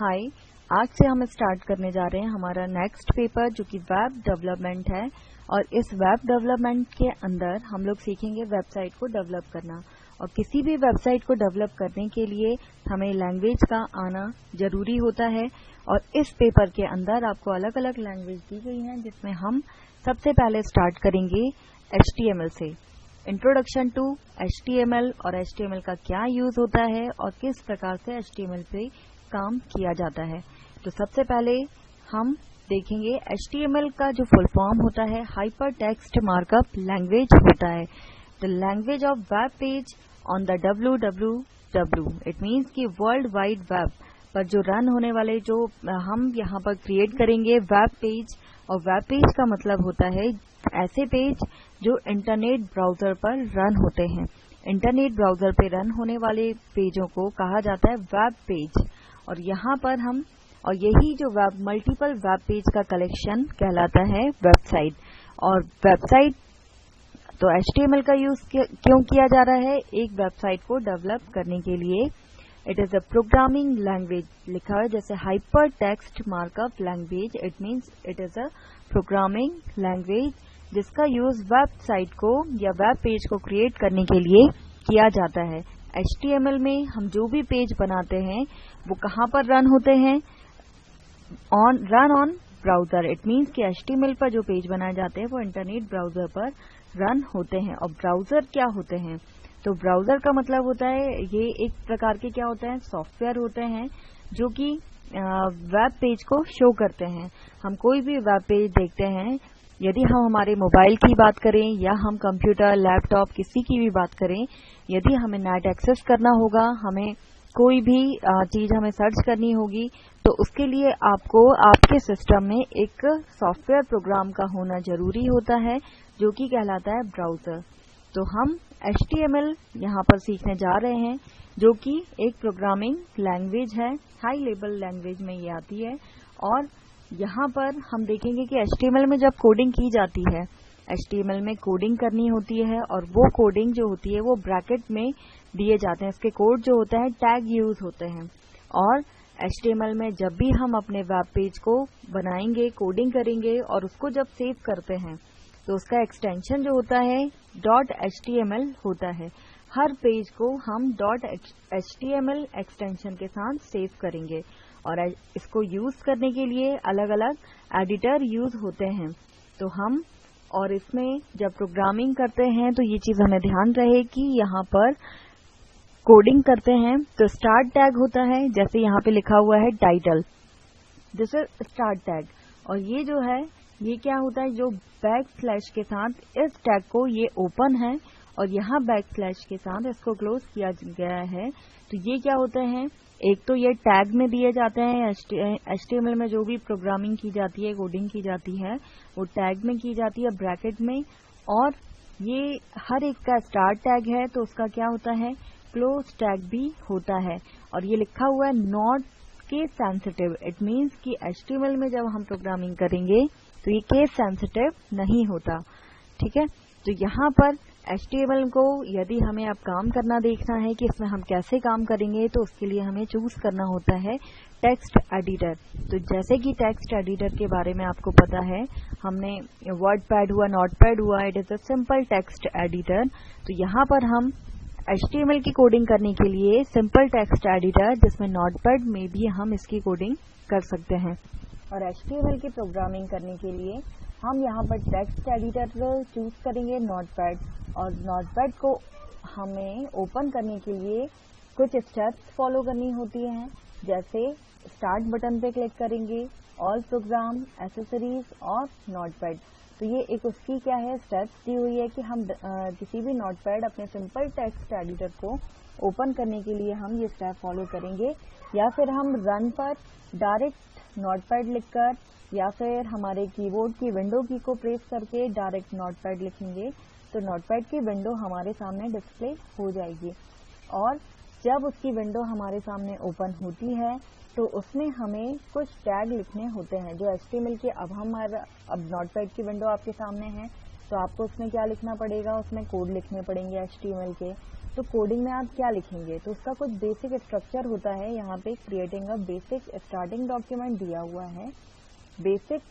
हाय, आज से हम स्टार्ट करने जा रहे हैं हमारा नेक्स्ट पेपर जो कि वेब डेवलपमेंट है। और इस वेब डेवलपमेंट के अंदर हम लोग सीखेंगे वेबसाइट को डेवलप करना। और किसी भी वेबसाइट को डेवलप करने के लिए हमें लैंग्वेज का आना जरूरी होता है। और इस पेपर के अंदर आपको अलग अलग लैंग्वेज दी गई हैं, जिसमें हम सबसे पहले स्टार्ट करेंगे HTML से। इंट्रोडक्शन टू HTML और HTML का क्या यूज होता है और किस प्रकार से HTML पे काम किया जाता है। तो सबसे पहले हम देखेंगे HTML का जो फुल फॉर्म होता है हाइपर टेक्स्ट मार्कअप लैंग्वेज होता है। The language of web page on the WWW। It means कि वर्ल्ड वाइड वेब पर जो रन होने वाले जो हम यहाँ पर क्रिएट करेंगे वेब पेज। और वेब पेज का मतलब होता है ऐसे पेज जो इंटरनेट ब्राउजर पर रन होते हैं। इंटरनेट ब्राउजर पे रन होने वाले पेजों को कहा जाता है वेब पेज। और यहाँ पर हम और यही जो वेब मल्टीपल वेब पेज का कलेक्शन कहलाता है वेबसाइट। और वेबसाइट तो HTML का यूज क्यों किया जा रहा है एक वेबसाइट को डेवलप करने के लिए। It is a programming language लिखा है जैसे hyper text markup language. It means it is a programming language जिसका यूज वेबसाइट को या वेब पेज को क्रिएट करने के लिए किया जाता है। HTML में हम जो भी पेज बनाते हैं वो कहाँ पर रन होते हैं, run on browser. It means कि HTML पर जो पेज बनाए जाते हैं वो इंटरनेट ब्राउजर पर रन होते हैं। और ब्राउजर क्या होते हैं, तो ब्राउजर का मतलब होता है ये एक प्रकार के क्या होते हैं सॉफ्टवेयर होते हैं जो कि वेब पेज को शो करते हैं। हम कोई भी वेब पेज देखते हैं, यदि हम हमारे मोबाइल की बात करें या हम कंप्यूटर लैपटॉप किसी की भी बात करें, यदि हमें नेट एक्सेस करना होगा, हमें कोई भी चीज हमें सर्च करनी होगी, तो उसके लिए आपको आपके सिस्टम में एक सॉफ्टवेयर प्रोग्राम का होना जरूरी होता है जो कि कहलाता है ब्राउजर। तो हम HTML यहाँ पर सीखने जा रहे हैं जो कि एक प्रोग्रामिंग लैंग्वेज है। हाई लेवल लैंग्वेज में ये आती है। और यहाँ पर हम देखेंगे कि HTML में जब कोडिंग की जाती है, HTML में कोडिंग करनी होती है और वो कोडिंग जो होती है वो ब्रैकेट में दिए जाते हैं। इसके कोड जो होते हैं टैग यूज होते हैं। और HTML में जब भी हम अपने वेब पेज को बनाएंगे, कोडिंग करेंगे और उसको जब सेव करते हैं तो उसका एक्सटेंशन जो होता है .html होता है। हर पेज को हम .html एक्सटेंशन के साथ सेव करेंगे। और इसको यूज करने के लिए अलग अलग एडिटर यूज होते हैं। तो हम और इसमें जब प्रोग्रामिंग करते हैं तो ये चीज हमें ध्यान रहे कि यहाँ पर कोडिंग करते हैं तो स्टार्ट टैग होता है, जैसे यहाँ पे लिखा हुआ है title, this is start tag. और ये जो है ये क्या होता है, जो बैक स्लैश के साथ इस टैग को ये ओपन है और यहाँ बैक स्लैश के साथ इसको क्लोज किया गया है। तो ये क्या होते हैं, एक तो ये टैग में दिए जाते हैं। HTML में जो भी प्रोग्रामिंग की जाती है, कोडिंग की जाती है, वो टैग में की जाती है ब्रैकेट में। और ये हर एक का स्टार्ट टैग है तो उसका क्या होता है क्लोज टैग भी होता है। और ये लिखा हुआ है not case sensitive. It means कि HTML में जब हम प्रोग्रामिंग करेंगे तो ये केस सेंसिटिव नहीं होता। ठीक है, तो यहाँ पर HTML को यदि हमें अब काम करना देखना है कि इसमें हम कैसे काम करेंगे, तो उसके लिए हमें चूज करना होता है टेक्स्ट एडिटर। तो जैसे कि टेक्स्ट एडिटर के बारे में आपको पता है, हमने वर्डपैड हुआ, नोटपैड हुआ, it is a simple text editor. तो यहाँ पर हम HTML की कोडिंग करने के लिए सिंपल टेक्स्ट एडिटर जिसमें नोटपैड में भी हम इसकी कोडिंग कर सकते हैं। और HTML की प्रोग्रामिंग करने के लिए हम यहाँ पर टेक्स्ट एडिटर चूज करेंगे नोटपैड। और नोटपैड को हमें ओपन करने के लिए कुछ स्टेप्स फॉलो करनी होती हैं, जैसे स्टार्ट बटन पे क्लिक करेंगे, ऑल प्रोग्राम, एसेसरीज और नोटपैड। तो ये एक उसकी क्या है स्टेप्स दी हुई है कि हम किसी भी नोटपैड अपने सिंपल टेक्स्ट एडिटर को ओपन करने के लिए हम ये स्टेप फॉलो करेंगे। या फिर हम रन पर डायरेक्ट नोटपैड लिखकर या फिर हमारे कीबोर्ड की विंडो की को प्रेस करके डायरेक्ट नोटपैड लिखेंगे तो नोटपैड की विंडो हमारे सामने डिस्प्ले हो जाएगी। और जब उसकी विंडो हमारे सामने ओपन होती है तो उसमें हमें कुछ टैग लिखने होते हैं जो HTML के अब नोटपैड की विंडो आपके सामने है तो आपको उसमें क्या लिखना पड़ेगा, उसमें कोड लिखने पड़ेंगे HTML के। तो कोडिंग में आप क्या लिखेंगे, तो उसका कुछ बेसिक स्ट्रक्चर होता है। यहाँ पे creating a basic starting document दिया हुआ है। बेसिक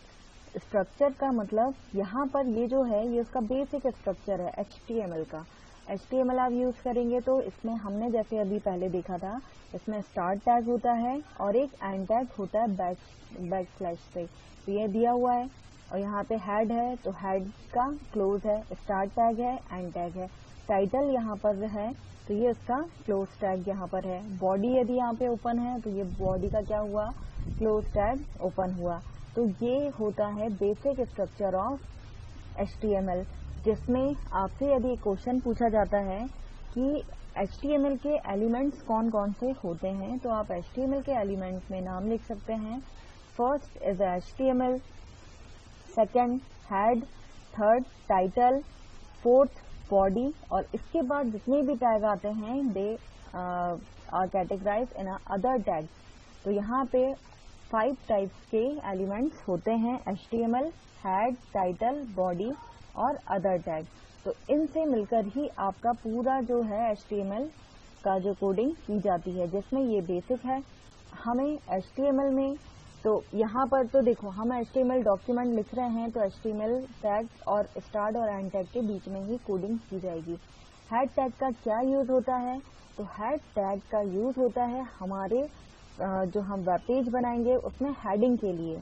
स्ट्रक्चर का मतलब यहाँ पर ये जो है ये उसका बेसिक स्ट्रक्चर है HTML का। HTML आप यूज करेंगे तो इसमें हमने जैसे अभी पहले देखा था, इसमें स्टार्ट टैग होता है और एक एंड टैग होता है बैकस्लैश से, तो ये दिया हुआ है। और यहाँ पे हेड है तो हेड का क्लोज है, स्टार्ट टैग है, एंड टैग है। टाइटल यहाँ पर है तो ये इसका क्लोज टैग यहाँ पर है। बॉडी यदि यहाँ पे ओपन है तो ये बॉडी का क्या हुआ, क्लोज टैग ओपन हुआ। तो ये होता है बेसिक स्ट्रक्चर ऑफ HTML, जिसमें आपसे यदि क्वेश्चन पूछा जाता है कि HTML के एलिमेंट्स कौन कौन से होते हैं, तो आप HTML के एलिमेंट्स में नाम लिख सकते हैं। First is HTML, second head, third title, fourth body, और इसके बाद जितने भी टैग आते हैं they are categorised in other tag. तो यहाँ पे 5 टाइप्स के एलिमेंट्स होते हैं HTML, हेड, टाइटल, बॉडी और अदर टैग। तो इनसे मिलकर ही आपका पूरा जो है HTML का जो कोडिंग की जाती है, जिसमें ये बेसिक है। हमें HTML में तो यहाँ पर तो देखो हम HTML डॉक्यूमेंट लिख रहे हैं तो HTML टैग और स्टार्ट और एंड टैग के बीच में ही कोडिंग की जाएगी। हेड टैग का क्या यूज होता है, तो हेड टैग का यूज होता है हमारे जो हम वेब पेज बनाएंगे उसमें हेडिंग के लिए।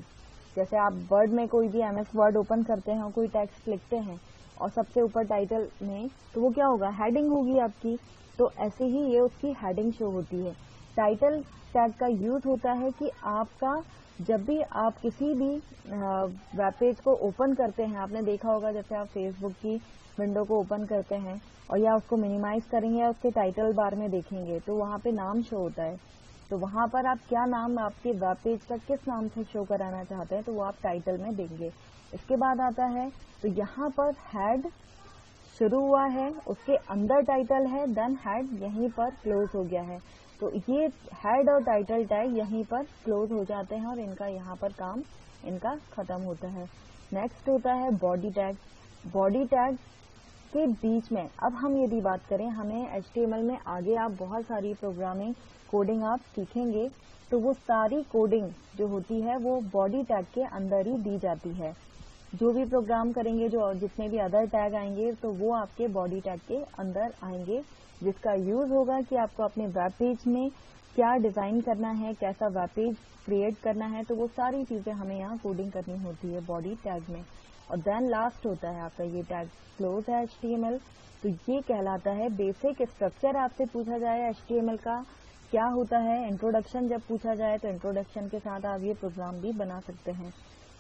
जैसे आप वर्ड में कोई भी MS वर्ड ओपन करते हैं और कोई टेक्स्ट लिखते हैं और सबसे ऊपर टाइटल में, तो वो क्या होगा, हेडिंग होगी आपकी। तो ऐसे ही ये उसकी हेडिंग शो होती है। टाइटल टैग का यूज होता है कि आपका जब भी आप किसी भी वेब पेज को ओपन करते हैं, आपने देखा होगा जैसे आप फेसबुक की विंडो को ओपन करते हैं और या उसको मिनिमाइज करेंगे या उसके टाइटल बार में देखेंगे तो वहाँ पे नाम शो होता है। तो वहाँ पर आप क्या नाम आपके वेब पेज का किस नाम से शो कराना चाहते हैं तो वो आप टाइटल में देंगे। इसके बाद आता है तो यहाँ पर हेड शुरू हुआ है, उसके अंदर टाइटल है, देन हेड यहीं पर क्लोज हो गया है। तो ये हेड और टाइटल टैग यहीं पर क्लोज हो जाते हैं और इनका यहाँ पर काम इनका खत्म होता है। नेक्स्ट होता है बॉडी टैग। बॉडी टैग के बीच में अब हम यदि बात करें, हमें HTML में आगे आप बहुत सारी प्रोग्रामिंग कोडिंग आप सीखेंगे तो वो सारी कोडिंग जो होती है वो बॉडी टैग के अंदर ही दी जाती है। जो भी प्रोग्राम करेंगे, जो जितने भी अदर टैग आएंगे तो वो आपके बॉडी टैग के अंदर आएंगे, जिसका यूज होगा कि आपको अपने वेब पेज में क्या डिजाइन करना है, कैसा वेब पेज क्रिएट करना है, तो वो सारी चीजें हमें यहाँ कोडिंग करनी होती है बॉडी टैग में। और देन लास्ट होता है आपका ये टैग क्लोज है HTML। तो ये कहलाता है बेसिक स्ट्रक्चर। आपसे पूछा जाए HTML का क्या होता है, इंट्रोडक्शन जब पूछा जाए तो इंट्रोडक्शन के साथ आप ये प्रोग्राम भी बना सकते हैं।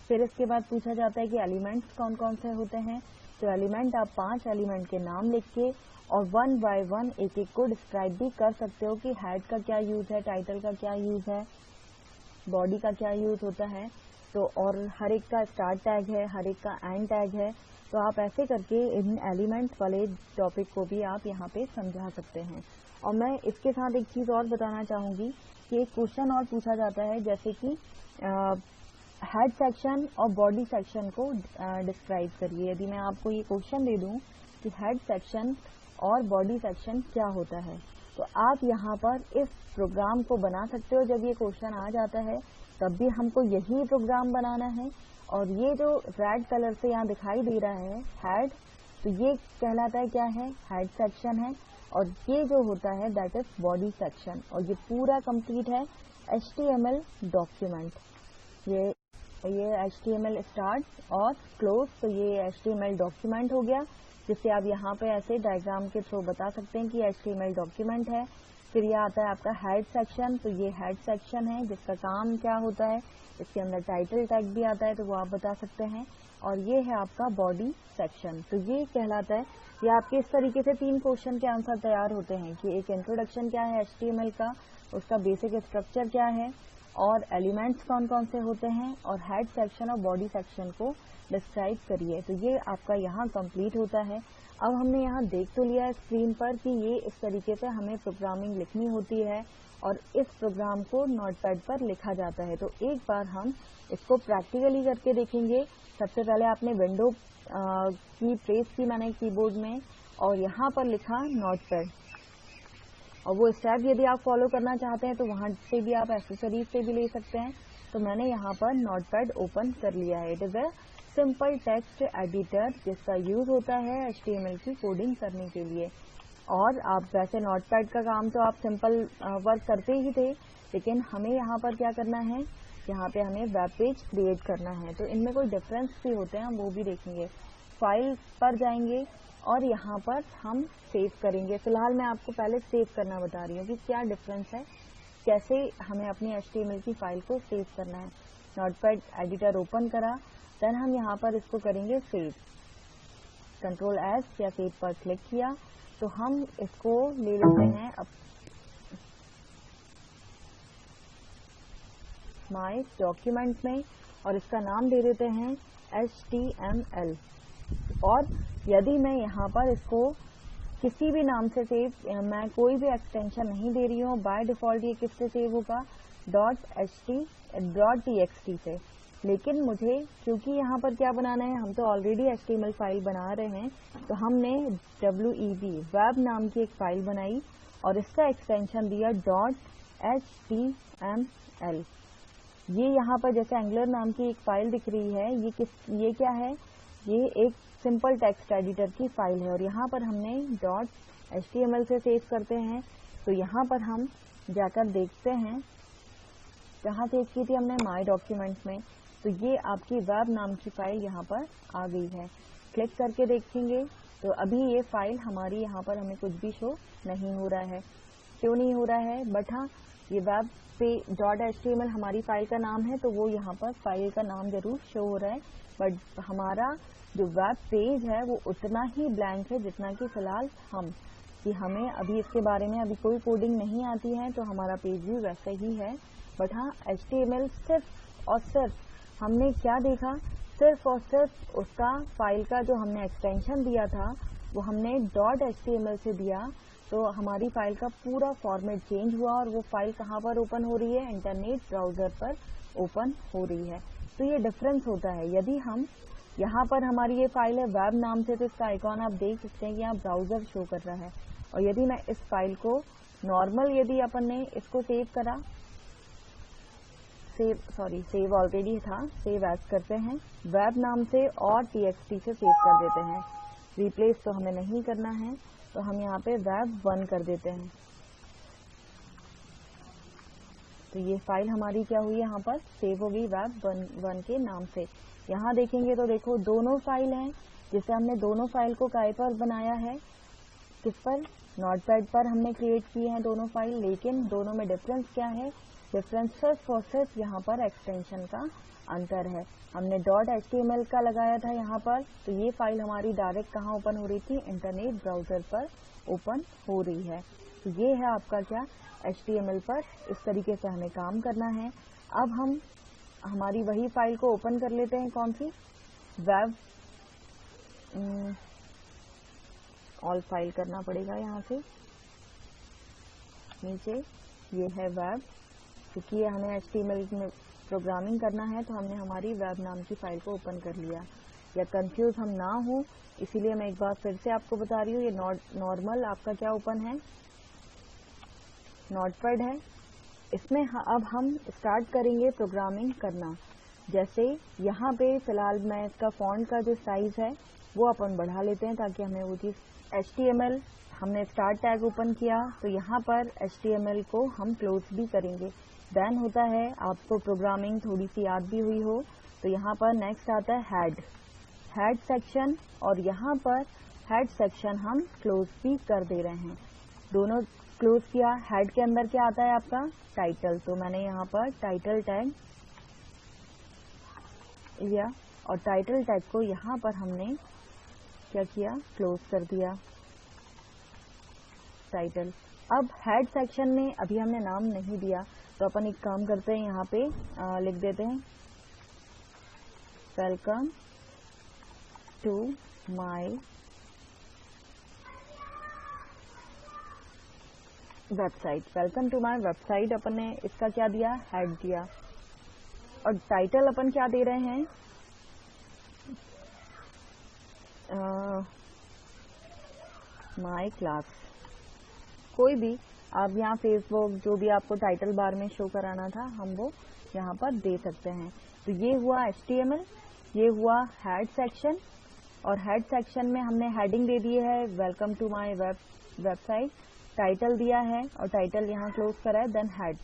फिर इसके बाद पूछा जाता है कि एलिमेंट्स कौन कौन से होते हैं, तो एलिमेंट आप 5 एलिमेंट के नाम लिख के और 1 बाय 1 एक एक को डिस्क्राइब भी कर सकते हो कि हेड का क्या यूज है, टाइटल का क्या यूज है, बॉडी का क्या यूज होता है, तो और हर एक का स्टार्ट टैग है, हर एक का एंड टैग है। तो आप ऐसे करके इन एलिमेंट्स वाले टॉपिक को भी आप यहाँ पे समझा सकते हैं। और मैं इसके साथ एक चीज और बताना चाहूंगी कि एक क्वेश्चन और पूछा जाता है, जैसे कि हेड सेक्शन और बॉडी सेक्शन को डिस्क्राइब करिए। यदि मैं आपको ये क्वेश्चन दे दूं कि हेड सेक्शन और बॉडी सेक्शन क्या होता है, तो आप यहाँ पर इस प्रोग्राम को बना सकते हो। जब ये क्वेश्चन आ जाता है तब भी हमको यही प्रोग्राम बनाना है। और ये जो रेड कलर से यहाँ दिखाई दे रहा है हेड, तो ये कहलाता है क्या है, हेड सेक्शन है। और ये जो होता है दैट इज बॉडी सेक्शन। और ये पूरा कंप्लीट है HTML डॉक्यूमेंट। ये HTML स्टार्ट और क्लोज, तो ये HTML डॉक्यूमेंट हो गया, जिससे आप यहाँ पे ऐसे डायग्राम के थ्रू बता सकते हैं कि HTML डॉक्यूमेंट है। फिर ये आता है आपका हेड सेक्शन, तो ये हेड सेक्शन है जिसका काम क्या होता है, इसके अंदर टाइटल टैग भी आता है तो वो आप बता सकते हैं। और ये है आपका बॉडी सेक्शन, तो ये कहलाता है। ये आपके इस तरीके से 3 क्वेश्चन के आंसर तैयार होते हैं कि एक इंट्रोडक्शन क्या है HTML का, उसका बेसिक स्ट्रक्चर क्या है, और एलिमेंट्स कौन कौन से होते हैं, और हेड सेक्शन और बॉडी सेक्शन को डिस्क्राइब करिए। तो ये आपका यहाँ कंप्लीट होता है। अब हमने यहाँ देख तो लिया है स्क्रीन पर कि ये इस तरीके से हमें प्रोग्रामिंग लिखनी होती है और इस प्रोग्राम को नोटपैड पर लिखा जाता है। तो एक बार हम इसको प्रैक्टिकली करके देखेंगे। सबसे पहले आपने विंडो की प्रेस की मैंने कीबोर्ड में और यहाँ पर लिखा नोटपैड। और वो स्टेप यदि आप फॉलो करना चाहते हैं तो वहां से भी आप एक्सेसरीज से भी ले सकते हैं। तो मैंने यहाँ पर नोटपैड ओपन कर लिया है। It is a simple text editor जिसका यूज होता है HTML की कोडिंग करने के लिए। और आप वैसे नोटपैड का काम तो आप सिंपल वर्क करते ही थे, लेकिन हमें यहाँ पर क्या करना है, यहाँ पे हमें वेब पेज क्रिएट करना है। तो इनमें कोई डिफरेंस भी होते हैं, हम वो भी देखेंगे। फाइल पर जाएंगे और यहाँ पर हम सेव करेंगे। फिलहाल मैं आपको पहले सेव करना बता रही हूँ कि क्या डिफरेंस है, कैसे हमें अपनी HTML की फाइल को सेव करना है। नोटपैड एडिटर ओपन करा, देन हम यहाँ पर इसको करेंगे सेव। Ctrl S या सेव पर क्लिक किया तो हम इसको ले लेते हैं अब माय डॉक्यूमेंट में और इसका नाम दे देते हैं HTML। और यदि मैं यहाँ पर इसको किसी भी नाम से सेव, मैं कोई भी एक्सटेंशन नहीं दे रही हूँ, बाय डिफॉल्ट ये किससे सेव होगा, .txt से। लेकिन मुझे क्योंकि यहाँ पर क्या बनाना है, हम तो ऑलरेडी HTML फाइल बना रहे हैं, तो हमने WEB वेब नाम की एक फाइल बनाई और इसका एक्सटेंशन दिया .html। ये यहाँ पर जैसे एंगुलर नाम की एक फाइल दिख रही है, ये क्या है, ये एक सिंपल टेक्स्ट एडिटर की फाइल है और यहाँ पर हमने .html से सेव करते हैं। तो यहाँ पर हम जाकर देखते हैं कहाँ सेव की थी हमने, माय डॉक्यूमेंट में। तो ये आपकी वेब नाम की फाइल यहाँ पर आ गई है। क्लिक करके देखेंगे तो अभी ये फाइल हमारी यहाँ पर हमें कुछ भी शो नहीं हो रहा है। क्यों नहीं हो रहा है, बट हाँ ये वेब पे .html हमारी फाइल का नाम है, तो वो यहाँ पर फाइल का नाम जरूर शो हो रहा है, बट हमारा जो वेब पेज है वो उतना ही ब्लैंक है जितना कि फिलहाल कि हमें अभी इसके बारे में अभी कोई कोडिंग नहीं आती है, तो हमारा पेज भी वैसा ही है। बट हाँ HTML सिर्फ और सिर्फ हमने क्या देखा, सिर्फ और सिर्फ उसका फाइल का जो हमने एक्सटेंशन दिया था वो हमने .html से दिया, तो हमारी फाइल का पूरा फॉर्मेट चेंज हुआ और वो फाइल कहाँ पर ओपन हो रही है, इंटरनेट ब्राउजर पर ओपन हो रही है। तो ये डिफरेंस होता है। यदि हम यहाँ पर हमारी ये फाइल है वेब नाम से, तो इसका आइकॉन आप देख सकते हैं कि यहाँ ब्राउजर शो कर रहा है। और यदि मैं इस फाइल को नॉर्मल, यदि अपन ने इसको सेव करा, सेव ऑलरेडी था, सेव एज करते हैं वेब नाम से और txt से सेव कर देते हैं। रिप्लेस तो हमें नहीं करना है, तो हम यहाँ पे web1 कर देते हैं। तो ये फाइल हमारी क्या हुई, यहाँ पर सेव हो गई web1 के नाम से। यहाँ देखेंगे तो देखो दोनों फाइल हैं, जिसे हमने दोनों फाइल को काय पर बनाया है, किस पर, नोटपैड पर हमने क्रिएट किए हैं दोनों फाइल। लेकिन दोनों में डिफरेंस क्या है, डिफरेंस सिर्फ और सिर्फ यहाँ पर एक्सटेंशन का अंतर है। हमने .html का लगाया था यहाँ पर, तो ये फाइल हमारी डायरेक्ट कहाँ ओपन हो रही थी, इंटरनेट ब्राउजर पर ओपन हो रही है। तो ये है आपका क्या, HTML पर इस तरीके से हमें काम करना है। अब हम हमारी वही फाइल को ओपन कर लेते हैं, कौन सी, वेब ऑल फाइल करना पड़ेगा यहाँ से नीचे, ये है वेब। क्योंकि हमें HTML में प्रोग्रामिंग करना है, तो हमने हमारी वेब नाम की फाइल को ओपन कर लिया। या कंफ्यूज हम ना हो, इसीलिए मैं एक बार फिर से आपको बता रही हूँ, ये नॉर्मल आपका क्या ओपन है, नोटपैड है। इसमें अब हम स्टार्ट करेंगे प्रोग्रामिंग करना। जैसे यहाँ पे फिलहाल मैं इसका फॉन्ट का जो साइज है वो अपन बढ़ा लेते हैं, ताकि हमें वो चीज, HTML हमने स्टार्ट टैग ओपन किया, तो यहाँ पर HTML को हम क्लोज भी करेंगे। देन होता है, आपको प्रोग्रामिंग थोड़ी सी याद भी हुई हो, तो यहाँ पर नेक्स्ट आता है हेड सेक्शन, और यहाँ पर हेड सेक्शन हम क्लोज भी कर दे रहे हैं। दोनों क्लोज किया। हेड के अंदर क्या आता है आपका, टाइटल, तो मैंने यहाँ पर टाइटल टैग लिया और टाइटल टैग को यहाँ पर हमने क्या किया, क्लोज कर दिया टाइटल। अब हेड सेक्शन में अभी हमने नाम नहीं दिया, तो अपन एक काम करते हैं, यहाँ पे लिख देते हैं welcome to my website. Welcome to my website अपन ने इसका क्या दिया, हेड दिया। और टाइटल अपन क्या दे रहे हैं, माय क्लास। कोई भी आप यहाँ फेसबुक जो भी आपको टाइटल बार में शो कराना था हम वो यहाँ पर दे सकते हैं। तो ये हुआ HTML, ये हुआ हेड सेक्शन, और हेड सेक्शन में हमने हेडिंग दे दी है welcome to my website, title दिया है और टाइटल यहाँ क्लोज करा है। देन हेड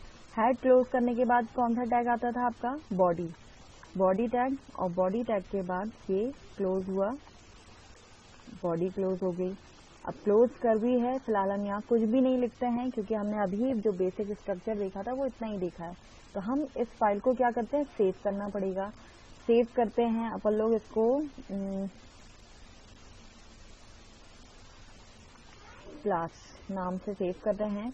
क्लोज करने के बाद कौन सा टैग आता था आपका, बॉडी टैग, और बॉडी टैग के बाद ये क्लोज हुआ, बॉडी क्लोज हो गई। अब क्लोज कर भी है, फिलहाल हम यहाँ कुछ भी नहीं लिखते हैं क्योंकि हमने अभी जो बेसिक स्ट्रक्चर देखा था वो इतना ही देखा है। तो हम इस फाइल को क्या करते हैं, सेव करना पड़ेगा। सेव करते हैं अपन लोग इसको क्लास नाम से सेव कर रहे हैं,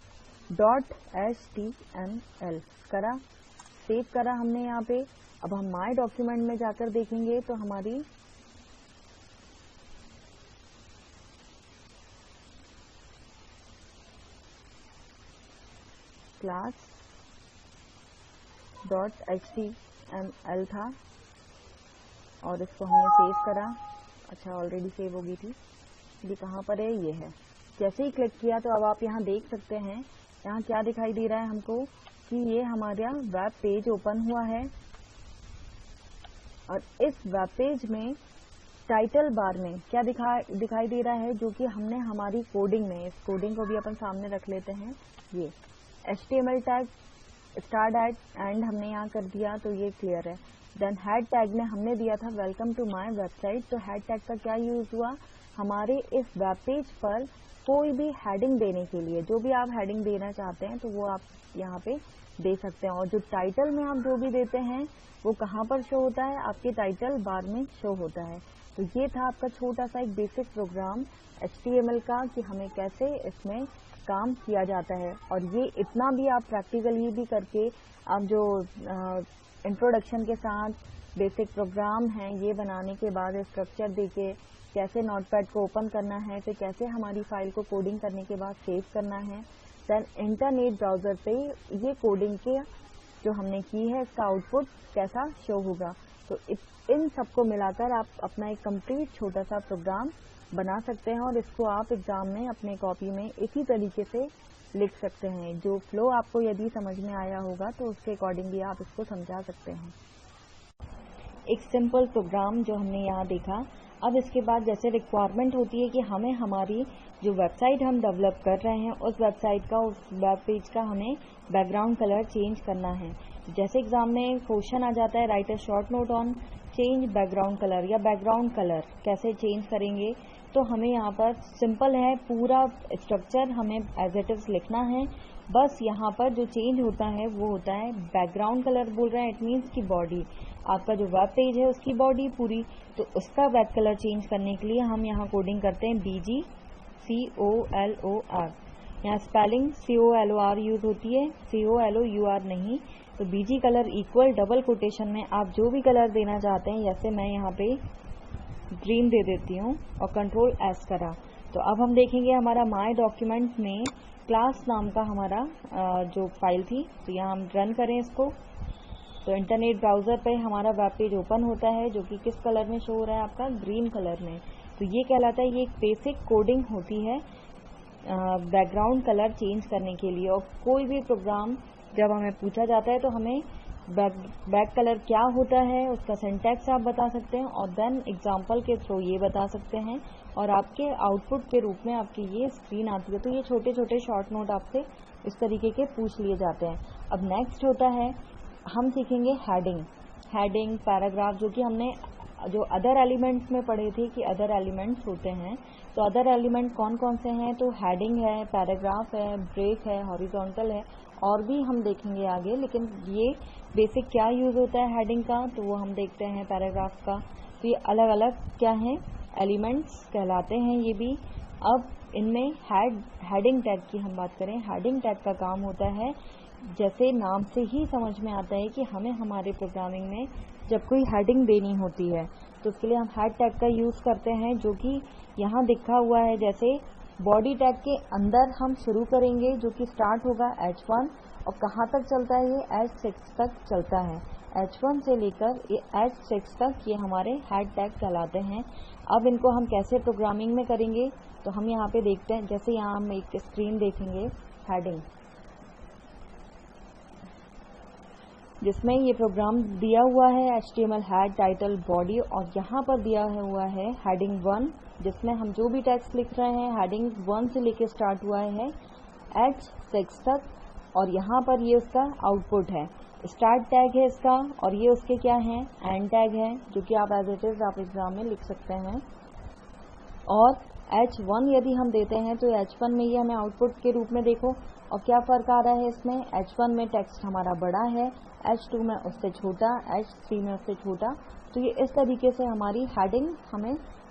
.html करा, सेव करा हमने यहाँ पे। अब हम माय डॉक्यूमेंट में जाकर देखेंगे तो हमारी क्लास .html था और इसको हमने सेव करा। अच्छा, ऑलरेडी सेव हो गई थी, ये कहाँ पर है, ये है। जैसे ही क्लिक किया तो अब आप यहाँ देख सकते हैं, यहाँ क्या दिखाई दे रहा है हमको कि ये हमारा वेब पेज ओपन हुआ है, और इस वेब पेज में टाइटल बार में क्या दिखाई दे रहा है, जो कि हमने हमारी कोडिंग में, इस कोडिंग को भी अपन सामने रख लेते हैं। ये HTML tag start at and हमने यहाँ कर दिया तो ये क्लियर है। देन हेड टैग में हमने दिया था वेलकम टू माय वेबसाइट, तो हेड टैग का क्या यूज हुआ, हमारे इस वेब पेज पर कोई भी हेडिंग देने के लिए, जो भी आप हेडिंग देना चाहते हैं तो वो आप यहाँ पे दे सकते हैं। और जो टाइटल में आप जो भी देते हैं वो कहाँ पर शो होता है, आपके टाइटल बार में शो होता है। तो ये था आपका छोटा सा एक बेसिक प्रोग्राम HTML का कि हमें कैसे इसमें काम किया जाता है। और ये इतना भी आप प्रैक्टिकली भी करके आप जो इंट्रोडक्शन के साथ बेसिक प्रोग्राम हैं ये बनाने के बाद स्ट्रक्चर देके कैसे नोटपैड को ओपन करना है, फिर कैसे हमारी फाइल को कोडिंग करने के बाद सेव करना है, देन इंटरनेट ब्राउजर पे ये कोडिंग के जो हमने की है इसका आउटपुट कैसा शो होगा। तो इन सबको मिलाकर आप अपना एक कंप्लीट छोटा सा प्रोग्राम बना सकते हैं और इसको आप एग्जाम में अपने कॉपी में इसी तरीके से लिख सकते हैं। जो फ्लो आपको यदि समझ में आया होगा तो उसके अकॉर्डिंगली आप इसको समझा सकते हैं। एक सिंपल प्रोग्राम जो हमने यहाँ देखा। अब इसके बाद जैसे रिक्वायरमेंट होती है कि हमें हमारी जो वेबसाइट हम डेवलप कर रहे हैं उस वेबसाइट का, उस वेब पेज का हमें बैकग्राउंड कलर चेंज करना है। जैसे एग्जाम में क्वेश्चन आ जाता है right a short note on change background colour, या बैकग्राउंड कलर कैसे चेंज करेंगे, तो हमें यहाँ पर सिंपल है, पूरा स्ट्रक्चर हमें एज इट इज लिखना है। बस यहाँ पर जो चेंज होता है वो होता है बैकग्राउंड कलर बोल रहे हैं, इट मीन्स की बॉडी, आपका जो वेब पेज है उसकी बॉडी पूरी, तो उसका बैक कलर चेंज करने के लिए हम यहाँ कोडिंग करते हैं BGCOLOR। यहाँ स्पेलिंग COLOR यूज होती है, COLOUR नहीं। तो BG colour equal double quotation में आप जो भी कलर देना चाहते हैं, जैसे मैं यहाँ पे ग्रीन दे देती हूँ और कंट्रोल S करा। तो अब हम देखेंगे हमारा माय डॉक्यूमेंट में क्लास नाम का हमारा जो फाइल थी, तो यहाँ हम रन करें इसको, तो इंटरनेट ब्राउजर पे हमारा वेब पेज ओपन होता है जो कि किस कलर में शो हो रहा है, आपका ग्रीन कलर में। तो ये कहलाता है, ये एक बेसिक कोडिंग होती है बैकग्राउंड कलर चेंज करने के लिए। और कोई भी प्रोग्राम जब हमें पूछा जाता है तो हमें बैक कलर क्या होता है उसका सिंटैक्स आप बता सकते हैं, और देन एग्जाम्पल के थ्रू ये बता सकते हैं, और आपके आउटपुट के रूप में आपकी ये स्क्रीन आती है। तो ये छोटे छोटे शॉर्ट नोट आपसे इस तरीके के पूछ लिए जाते हैं। अब नेक्स्ट होता है, हम सीखेंगे हेडिंग पैराग्राफ, जो कि हमने जो अदर एलिमेंट्स में पढ़े थे कि अदर एलिमेंट्स होते हैं। तो अदर एलिमेंट कौन कौन से हैं, तो हेडिंग है, पैराग्राफ है, ब्रेक है, हॉरिजॉन्टल है, और भी हम देखेंगे आगे, लेकिन ये बेसिक क्या यूज होता है हेडिंग का तो वो हम देखते हैं पैराग्राफ का। तो ये अलग अलग क्या है, एलिमेंट्स कहलाते हैं ये भी। अब इनमें हेडिंग टैग की हम बात करें, हेडिंग टैग का काम होता है, जैसे नाम से ही समझ में आता है कि हमें हमारे प्रोग्रामिंग में जब कोई हेडिंग देनी होती है तो उसके लिए हम हेड टैग का यूज करते हैं, जो कि यहाँ लिखा हुआ है। जैसे बॉडी टैग के अंदर हम शुरू करेंगे जो कि स्टार्ट होगा H1 और कहाँ तक चलता है, ये H6 तक चलता है। H1 से लेकर ये H6 तक ये हमारे हेड टैग कहलाते हैं। अब इनको हम कैसे प्रोग्रामिंग में करेंगे तो हम यहाँ पे देखते हैं। जैसे यहाँ हम एक स्क्रीन देखेंगे हेडिंग, जिसमें ये प्रोग्राम दिया हुआ है HTML हेड, टाइटल, बॉडी, और यहाँ पर दिया हुआ है हेडिंग 1, जिसमें हम जो भी टेक्स्ट लिख रहे हैं हेडिंग 1 से लेके स्टार्ट हुआ है H6 तक, और यहाँ पर ये उसका आउटपुट है। स्टार्ट टैग है इसका, और ये उसके क्या है, एंड टैग है, जो कि आप एज इट इज आप एग्जाम में लिख सकते हैं। और H1 यदि हम देते हैं तो H1 में ये हमें आउटपुट के रूप में देखो, और क्या फ़र्क आ रहा है इसमें, H1 में टेक्स्ट हमारा बड़ा है, H2 में उससे छोटा, H3 में उससे छोटा। तो ये इस तरीके से हमारी हेडिंग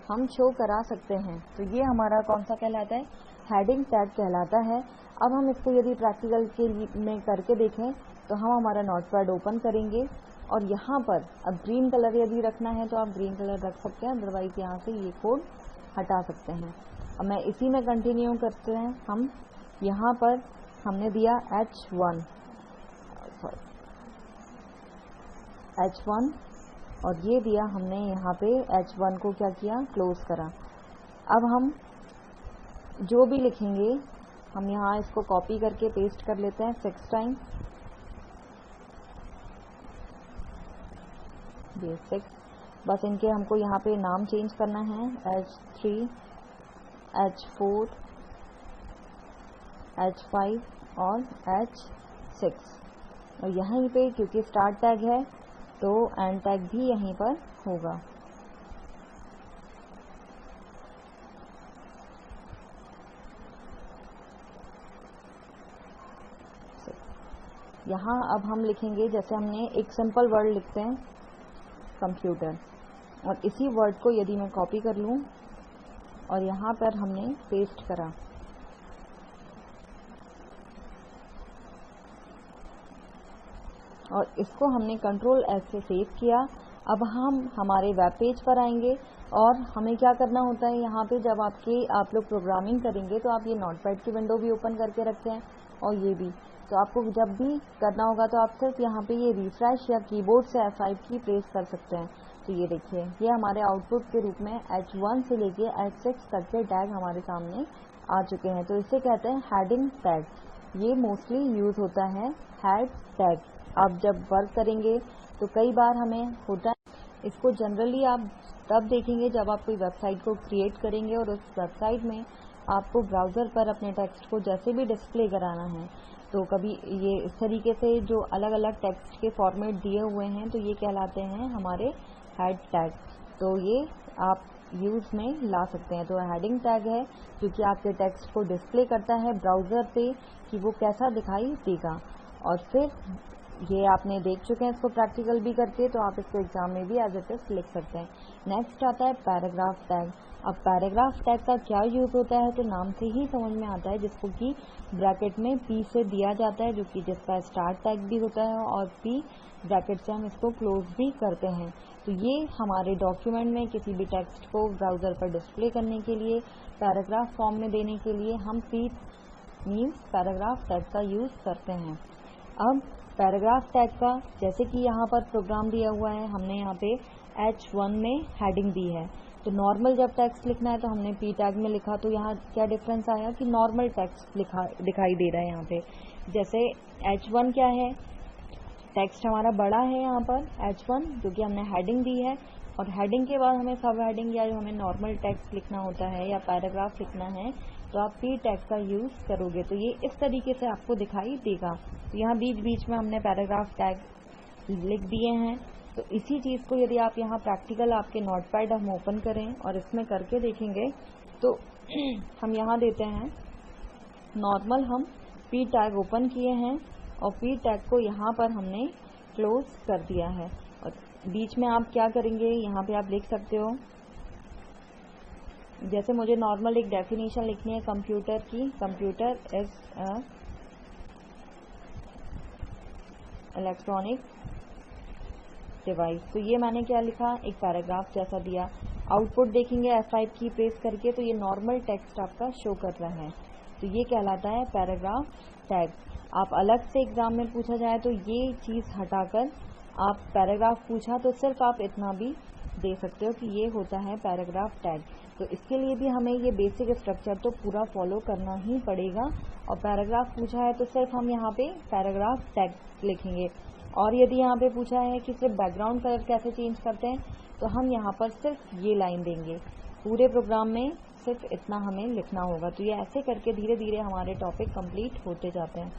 हम शो करा सकते हैं। तो ये हमारा कौन सा कहलाता है, हेडिंग टैग कहलाता है। अब हम इसको यदि प्रैक्टिकल के में करके देखें तो हम हमारा नोटपैड ओपन करेंगे, और यहाँ पर अब ग्रीन कलर यदि रखना है तो आप ग्रीन कलर रख सकते हैं, अदरवाइज यहाँ से ये कोड हटा सकते हैं। अब मैं इसी में कंटिन्यू करते हैं। हम यहाँ पर हमने दिया H1 और ये दिया हमने यहाँ पे H1 को क्या किया, क्लोज करा। अब हम जो भी लिखेंगे हम यहाँ इसको कॉपी करके पेस्ट कर लेते हैं 6 टाइम, ये 6, बस इनके हमको यहाँ पे नाम चेंज करना है, H3, H4, H5 और H6, और यहीं पे क्योंकि स्टार्ट टैग है तो एंड टैग भी यहीं पर होगा। यहाँ अब हम लिखेंगे, जैसे हमने एक सिंपल वर्ड लिखते हैं कंप्यूटर, और इसी वर्ड को यदि मैं कॉपी कर लूँ और यहाँ पर हमने पेस्ट करा, और इसको हमने कंट्रोल S से सेव किया। अब हम हमारे वेब पेज पर आएंगे, और हमें क्या करना होता है, यहाँ पे जब आप लोग प्रोग्रामिंग करेंगे तो आप ये नोटपैड की विंडो भी ओपन करके रखते हैं, और ये भी, तो आपको जब भी करना होगा तो आप सिर्फ यहाँ पे ये रिफ्रेश या कीबोर्ड से F5 की प्रेस कर सकते हैं। तो ये देखिए, ये हमारे आउटपुट के रूप में H1 से लेके H6 तक के टैग हमारे सामने आ चुके हैं। तो इसे कहते हैं हेडिंग टैग। ये मोस्टली यूज होता है हेड टैग। आप जब वर्क करेंगे तो कई बार हमें होता है, इसको जनरली आप तब देखेंगे जब आप कोई वेबसाइट को क्रिएट करेंगे और उस वेबसाइट में आपको ब्राउज़र पर अपने टेक्स्ट को जैसे भी डिस्प्ले कराना है, तो कभी ये इस तरीके से जो अलग अलग टेक्स्ट के फॉर्मेट दिए हुए हैं तो ये कहलाते हैं हमारे हेड टैग। तो ये आप यूज़ में ला सकते हैं। तो हेडिंग टैग है क्योंकि आपके टेक्स्ट को डिस्प्ले करता है ब्राउज़र पे कि वो कैसा दिखाई देगा। और फिर ये आपने देख चुके हैं इसको प्रैक्टिकल भी करके, तो आप इसको एग्जाम में भी एज इट इज लिख सकते हैं। नेक्स्ट आता है पैराग्राफ टैग। अब पैराग्राफ टैग का क्या यूज होता है, तो नाम से ही समझ में आता है, जिसको कि ब्रैकेट में P से दिया जाता है, जो कि जिसका स्टार्ट टैग भी होता है, और P ब्रैकेट से हम इसको क्लोज भी करते हैं। तो ये हमारे डॉक्यूमेंट में किसी भी टेक्स्ट को ब्राउजर पर डिस्प्ले करने के लिए, पैराग्राफ फॉर्म में देने के लिए हम P मीन्स पैराग्राफ टैग का यूज करते हैं। अब पैराग्राफ टैग का, जैसे कि यहाँ पर प्रोग्राम दिया हुआ है, हमने यहाँ पे H1 में हेडिंग दी है, तो नॉर्मल जब टेक्स्ट लिखना है तो हमने P टैग में लिखा। तो यहाँ क्या डिफरेंस आया कि नॉर्मल टेक्स्ट दिखाई दे रहा है यहाँ पे। जैसे H1 क्या है, टेक्स्ट हमारा बड़ा है यहाँ पर H1, जो कि हमने हेडिंग दी है, और हेडिंग के बाद हमें सब हेडिंग या जो हमें नॉर्मल टेक्स्ट लिखना होता है या पैराग्राफ लिखना है तो आप P टैग का यूज करोगे, तो ये इस तरीके से आपको दिखाई देगा। तो यहाँ बीच बीच में हमने पैराग्राफ टैग लिख दिए हैं। तो इसी चीज़ को यदि आप यहाँ प्रैक्टिकल आपके नोटपैड हम ओपन करें और इसमें करके देखेंगे तो हम यहाँ देते हैं नॉर्मल, हम P टैग ओपन किए हैं और P टैग को यहाँ पर हमने क्लोज कर दिया है। और बीच में आप क्या करेंगे, यहाँ पे आप लिख सकते हो, जैसे मुझे नॉर्मल एक डेफिनेशन लिखनी है कंप्यूटर की, computer is a electronic device. तो ये मैंने क्या लिखा, एक पैराग्राफ जैसा दिया। आउटपुट देखेंगे F5 की प्रेस करके तो ये नॉर्मल टेक्स्ट आपका शो कर रहा है, तो ये कहलाता है पैराग्राफ टैग। आप अलग से एग्जाम में पूछा जाए तो ये चीज़ हटाकर आप पैराग्राफ पूछा तो सिर्फ आप इतना भी दे सकते हो कि ये होता है पैराग्राफ टैग। तो इसके लिए भी हमें ये बेसिक स्ट्रक्चर तो पूरा फॉलो करना ही पड़ेगा। और पैराग्राफ पूछा है तो सिर्फ हम यहाँ पे पैराग्राफ टैग लिखेंगे। और यदि यहाँ पे पूछा है कि सिर्फ बैकग्राउंड कलर कैसे चेंज करते हैं, तो हम यहाँ पर सिर्फ ये लाइन देंगे। पूरे प्रोग्राम में सिर्फ इतना हमें लिखना होगा। तो ये ऐसे करके धीरे धीरे हमारे टॉपिक कंप्लीट होते जाते हैं।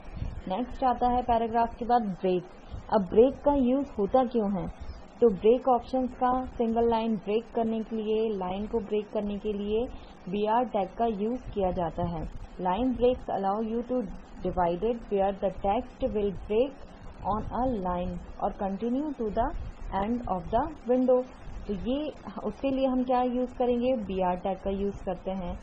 नेक्स्ट आता है पैराग्राफ के बाद ब्रेक। अब ब्रेक का यूज होता क्यों है? तो ब्रेक ऑप्शंस का सिंगल लाइन ब्रेक करने के लिए, लाइन को ब्रेक करने के लिए BR टैग का यूज किया जाता है। Line breaks allow you to divided where the text will break on a line और continue to the end of the window. तो ये उसके लिए हम क्या यूज करेंगे? BR टैग का यूज करते हैं।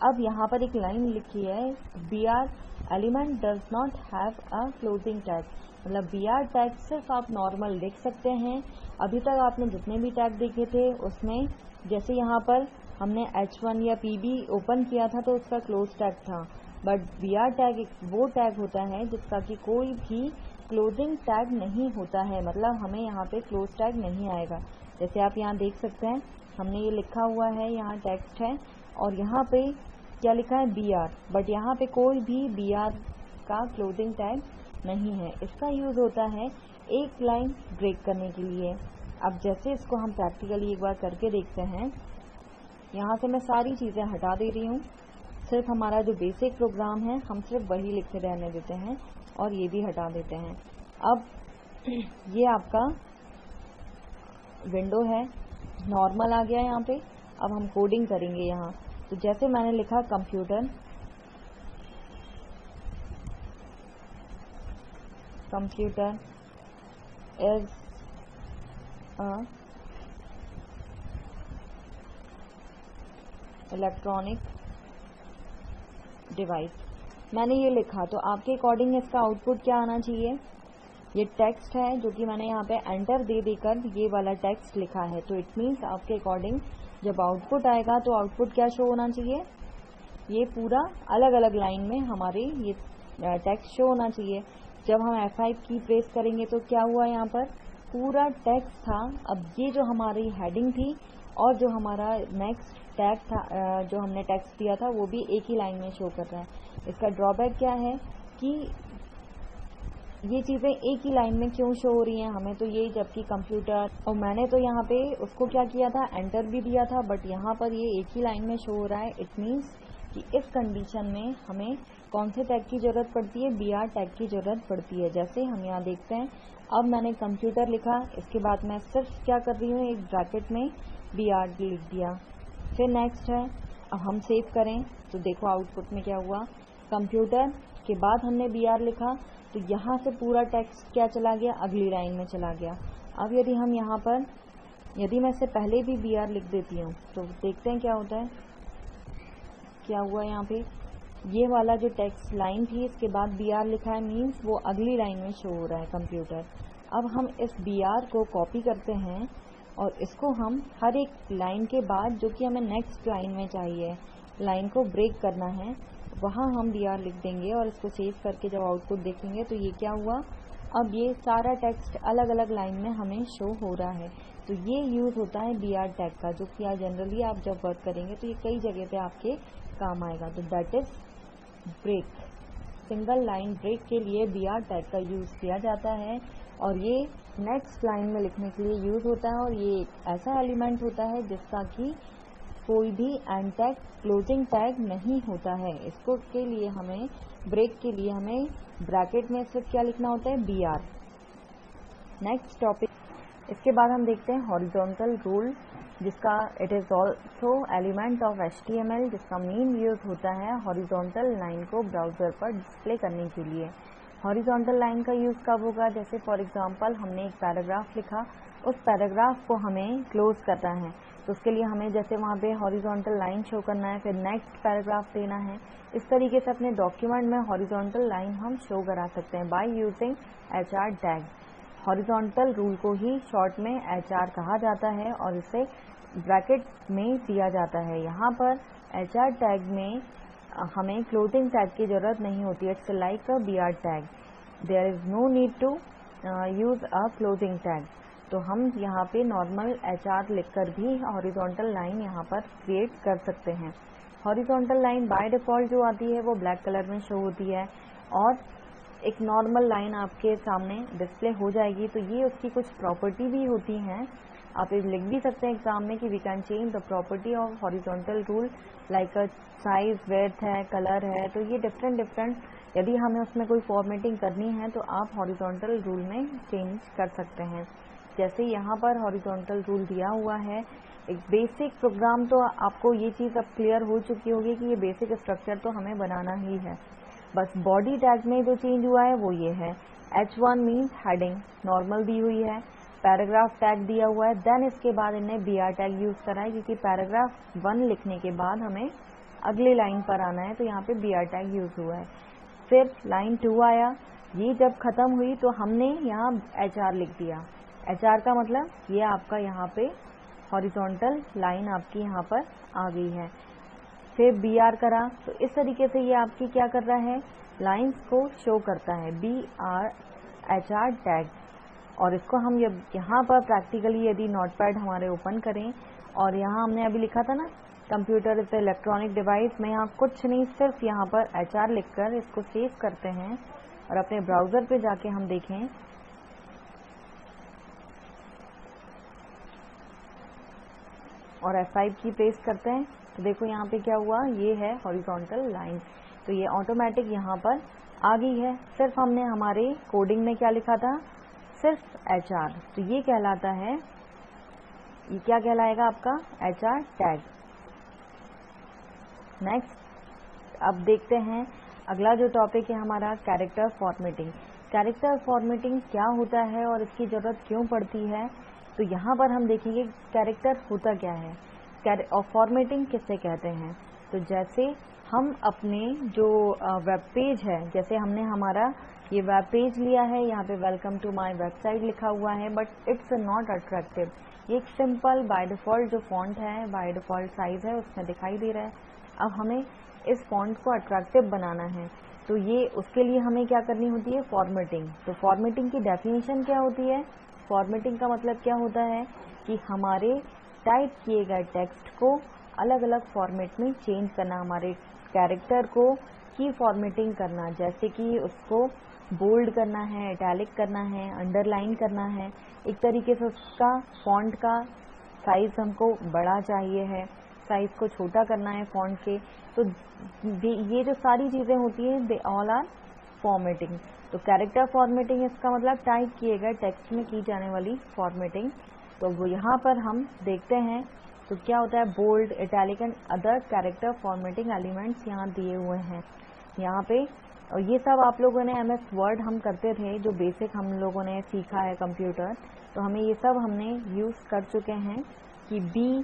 अब यहाँ पर एक लाइन लिखी है, BR element does not have a closing tag. मतलब BR टैग सिर्फ आप नॉर्मल लिख सकते हैं। अभी तक आपने जितने भी टैग देखे थे उसमें, जैसे यहाँ पर हमने H1 या PB ओपन किया था तो उसका क्लोज टैग था, बट BR टैग एक वो टैग होता है जिसका कि कोई भी क्लोजिंग टैग नहीं होता है। मतलब हमें यहाँ पे क्लोज टैग नहीं आएगा। जैसे आप यहाँ देख सकते हैं, हमने ये लिखा हुआ है, यहाँ टेक्स्ट है और यहाँ पे क्या लिखा है? BR, बट यहाँ पे कोई भी BR का क्लोजिंग टैग नहीं है। इसका यूज होता है एक लाइन ब्रेक करने के लिए। अब जैसे इसको हम प्रैक्टिकली एक बार करके देखते हैं। यहाँ से मैं सारी चीज़ें हटा दे रही हूँ, सिर्फ हमारा जो बेसिक प्रोग्राम है हम सिर्फ वही लिखते रहने देते हैं और ये भी हटा देते हैं। अब ये आपका विंडो है, नॉर्मल आ गया यहाँ पे। अब हम कोडिंग करेंगे यहाँ। तो जैसे मैंने लिखा computer is a electronic device, मैंने ये लिखा। तो आपके अकॉर्डिंग इसका आउटपुट क्या आना चाहिए? ये टेक्स्ट है जो कि मैंने यहाँ पे एंटर दे देकर ये वाला टेक्स्ट लिखा है। तो इट मीन्स आपके अकॉर्डिंग जब आउटपुट आएगा तो आउटपुट क्या शो होना चाहिए? ये पूरा अलग अलग लाइन में हमारे ये टेक्स्ट शो होना चाहिए। जब हम F5 की प्रेस करेंगे तो क्या हुआ? यहाँ पर पूरा टेक्स्ट था। अब ये जो हमारी हेडिंग थी और जो हमारा नेक्स्ट टैग था, जो हमने टेक्स्ट दिया था, वो भी एक ही लाइन में शो कर रहा है। इसका ड्रॉबैक क्या है कि ये चीज़ें एक ही लाइन में क्यों शो हो रही हैं हमें? तो ये जबकि कंप्यूटर, और मैंने तो यहाँ पे उसको क्या किया था, एंटर भी दिया था, बट यहाँ पर ये एक ही लाइन में शो हो रहा है। इट मीन्स कि इस कंडीशन में हमें कौन से टैग की ज़रूरत पड़ती है? BR टैग की ज़रूरत पड़ती है। जैसे हम यहाँ देखते हैं, अब मैंने कंप्यूटर लिखा, इसके बाद मैं सिर्फ क्या कर रही हूँ, एक ब्रैकेट में BR लिख दिया। फिर नेक्स्ट है, अब हम सेव करें तो देखो आउटपुट में क्या हुआ। कंप्यूटर के बाद हमने BR लिखा तो यहाँ से पूरा टेक्स्ट क्या चला गया? अगली लाइन में चला गया। अब यदि हम यहाँ पर, यदि मैं इससे पहले भी BR लिख देती हूँ तो देखते हैं क्या होता है। क्या हुआ? यहाँ पे ये वाला जो टेक्स्ट लाइन थी इसके बाद BR लिखा है, मीन्स वो अगली लाइन में शो हो रहा है कंप्यूटर। अब हम इस BR को कॉपी करते हैं और इसको हम हर एक लाइन के बाद, जो कि हमें नेक्स्ट लाइन में चाहिए, लाइन को ब्रेक करना है, वहाँ हम BR लिख देंगे और इसको सेव करके जब आउटपुट देखेंगे तो ये क्या हुआ? अब ये सारा टेक्स्ट अलग अलग लाइन में हमें शो हो रहा है। तो ये यूज होता है BR टैग का, जो कि जनरली आप जब वर्क करेंगे तो ये कई जगह पे आपके काम आएगा। तो that is break. Single line break के लिए BR टैग का यूज किया जाता है और ये नेक्स्ट लाइन में लिखने के लिए यूज होता है। और ये एक ऐसा एलिमेंट होता है जिसका कि कोई भी एंड टैग, क्लोजिंग टैग नहीं होता है। इसको के लिए हमें, ब्रेक के लिए हमें ब्रैकेट में सिर्फ क्या लिखना होता है? BR। नेक्स्ट टॉपिक, इसके बाद हम देखते हैं हॉरिजॉन्टल रूल, जिसका it is also element of HTML, जिसका मेन यूज होता है हॉरिजॉन्टल लाइन को ब्राउजर पर डिस्प्ले करने के लिए। हॉरिजॉन्टल लाइन का यूज कब होगा? जैसे फॉर एग्जांपल हमने एक पैराग्राफ लिखा, उस पैराग्राफ को हमें क्लोज करना है तो उसके लिए हमें जैसे वहाँ पे हॉरिजॉन्टल लाइन शो करना है, फिर नेक्स्ट पैराग्राफ देना है। इस तरीके से अपने डॉक्यूमेंट में हॉरिजॉन्टल लाइन हम शो करा सकते हैं by using HR tag. Horizontal rule को ही शॉर्ट में HR कहा जाता है और इसे ब्रैकेट में दिया जाता है। यहाँ पर HR टैग में हमें क्लोजिंग टैग की जरूरत नहीं होती है। It's like a BR tag, there is no need to use a closing tag. तो हम यहाँ पे नॉर्मल HR लिखकर भी हॉरिजॉन्टल लाइन यहाँ पर क्रिएट कर सकते हैं। हॉरिजॉन्टल लाइन बाय डिफॉल्ट जो आती है वो ब्लैक कलर में शो होती है और एक नॉर्मल लाइन आपके सामने डिस्प्ले हो जाएगी। तो ये उसकी कुछ प्रॉपर्टी भी होती हैं, आप ये लिख भी सकते हैं एग्जाम में कि we can change the property of horizontal rule like a size, width है, कलर है। तो ये डिफरेंट यदि हमें उसमें कोई फॉर्मेटिंग करनी है तो आप हॉरिजॉन्टल रूल में चेंज कर सकते हैं। जैसे यहाँ पर हॉरिजॉन्टल रूल दिया हुआ है, एक बेसिक प्रोग्राम, तो आपको ये चीज़ अब क्लियर हो चुकी होगी कि ये बेसिक स्ट्रक्चर तो हमें बनाना ही है। बस बॉडी टैग में जो चेंज हुआ है वो ये है, H1 मीन्स हेडिंग नॉर्मल दी हुई है, पैराग्राफ टैग दिया हुआ है, देन इसके बाद इन्हें BR टैग यूज करा है क्योंकि पैराग्राफ 1 लिखने के बाद हमें अगली लाइन पर आना है, तो यहाँ पे BR टैग यूज हुआ है। फिर लाइन 2 आया, ये जब खत्म हुई तो हमने यहाँ HR लिख दिया। HR का मतलब ये आपका यहाँ पे हॉरिजॉन्टल लाइन आपकी यहाँ पर आ गई है। फिर BR करा, तो इस तरीके से ये आपकी क्या कर रहा है, लाइंस को शो करता है, BR HR टैग। और इसको हम यहाँ पर प्रैक्टिकली यदि नोटपैड हमारे ओपन करें और यहाँ हमने अभी लिखा था ना कंप्यूटर इज इलेक्ट्रॉनिक डिवाइस, में यहाँ कुछ नहीं, सिर्फ यहाँ पर HR लिखकर इसको सेव करते हैं और अपने ब्राउजर पे जाके हम देखें और F5 की प्रेस करते हैं तो देखो यहाँ पे क्या हुआ, ये है हॉरिजॉन्टल लाइन। तो ये ऑटोमेटिक यहाँ पर आ गई है। सिर्फ हमने हमारे कोडिंग में क्या लिखा था, सिर्फ HR, तो ये कहलाता है, ये क्या कहलाएगा आपका HR टैग। नेक्स्ट अब देखते हैं अगला जो टॉपिक है हमारा, कैरेक्टर फॉर्मेटिंग। कैरेक्टर फॉर्मेटिंग क्या होता है और इसकी ज़रूरत क्यों पड़ती है, तो यहाँ पर हम देखेंगे कैरेक्टर होता क्या है और फॉर्मेटिंग किससे कहते हैं। तो जैसे हम अपने जो वेब पेज है, जैसे हमने हमारा ये वेब पेज लिया है, यहाँ पे वेलकम टू माय वेबसाइट लिखा हुआ है, बट इट्स नॉट अट्रैक्टिव। ये एक सिंपल बाय डिफ़ॉल्ट जो फॉन्ट है, बाय डिफ़ॉल्ट साइज है, उसमें दिखाई दे रहा है। अब हमें इस फॉन्ट को अट्रैक्टिव बनाना है, तो ये उसके लिए हमें क्या करनी होती है, फॉर्मेटिंग। तो फॉर्मेटिंग की डेफिनेशन क्या होती है, फॉर्मेटिंग का मतलब क्या होता है कि हमारे टाइप किए गए टेक्स्ट को अलग अलग फॉर्मेट में चेंज करना, हमारे कैरेक्टर को की फॉर्मेटिंग करना, जैसे कि उसको बोल्ड करना है, इटैलिक करना है, अंडरलाइन करना है, एक तरीके से उसका फॉन्ट का साइज हमको बड़ा चाहिए है, साइज को छोटा करना है फॉन्ट के। तो ये जो सारी चीज़ें होती हैं, दे ऑल आर फॉर्मेटिंग। तो कैरेक्टर फॉर्मेटिंग इसका मतलब टाइप किए गए टेक्स्ट में की जाने वाली फॉर्मेटिंग। तो वो यहाँ पर हम देखते हैं तो क्या होता है, bold, italic and other character formatting elements यहाँ दिए हुए हैं यहाँ पे। और ये सब आप लोगों ने MS वर्ड हम करते थे, जो बेसिक हम लोगों ने सीखा है कंप्यूटर, तो हमें ये सब हमने यूज़ कर चुके हैं कि BIU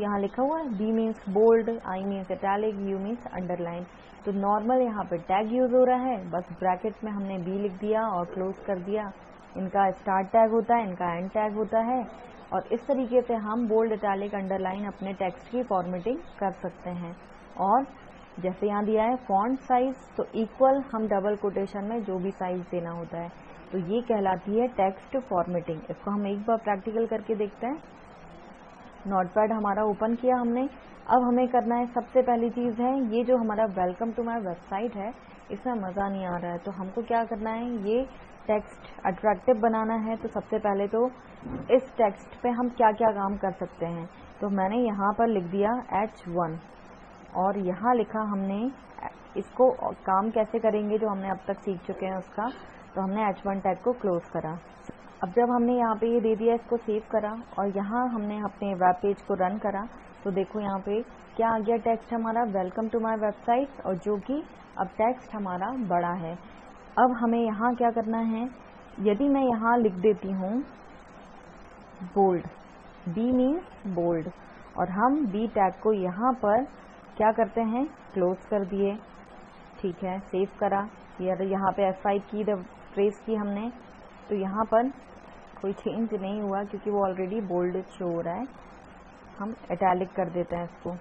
यहाँ लिखा हुआ है, B means bold, I means italic, U means underline. तो नॉर्मल यहाँ पे टैग यूज हो रहा है, बस ब्रैकेट में हमने B लिख दिया और क्लोज कर दिया। इनका स्टार्ट टैग होता है, इनका एंड टैग होता है, और इस तरीके से हम बोल्ड, इटैलिक, अंडरलाइन अपने टेक्स्ट की फॉर्मेटिंग कर सकते हैं। और जैसे यहाँ दिया है फॉन्ट साइज, तो इक्वल हम डबल कोटेशन में जो भी साइज देना होता है, तो ये कहलाती है टेक्स्ट फॉर्मेटिंग। इसको हम एक बार प्रैक्टिकल करके देखते हैं। नोटपैड हमारा ओपन किया हमने, अब हमें करना है, सबसे पहली चीज़ है, ये जो हमारा वेलकम टू माय वेबसाइट है, इसमें मज़ा नहीं आ रहा है, तो हमको क्या करना है, ये टेक्स्ट अट्रैक्टिव बनाना है। तो सबसे पहले तो इस टेक्स्ट पे हम क्या क्या काम कर सकते हैं, तो मैंने यहाँ पर लिख दिया H1 और यहाँ लिखा हमने, इसको काम कैसे करेंगे जो हमने अब तक सीख चुके हैं उसका, तो हमने H1 टैग को क्लोज करा। अब जब हमने यहाँ पे ये दे दिया, इसको सेव करा और यहाँ हमने अपने वेब पेज को रन करा, तो देखो यहाँ पे क्या आ गया, टेक्स्ट हमारा वेलकम टू माय वेबसाइट, और जो कि अब टेक्स्ट हमारा बड़ा है। अब हमें यहाँ क्या करना है, यदि मैं यहाँ लिख देती हूँ बोल्ड, B मीन्स बोल्ड, और हम B टैग को यहाँ पर क्या करते हैं, क्लोज कर दिए, ठीक है, सेव करा। यहाँ पे F5 की प्रेस की हमने, तो यहाँ पर कोई चेंज नहीं हुआ क्योंकि वो ऑलरेडी बोल्ड शो हो रहा है। हम इटैलिक कर देते हैं इसको,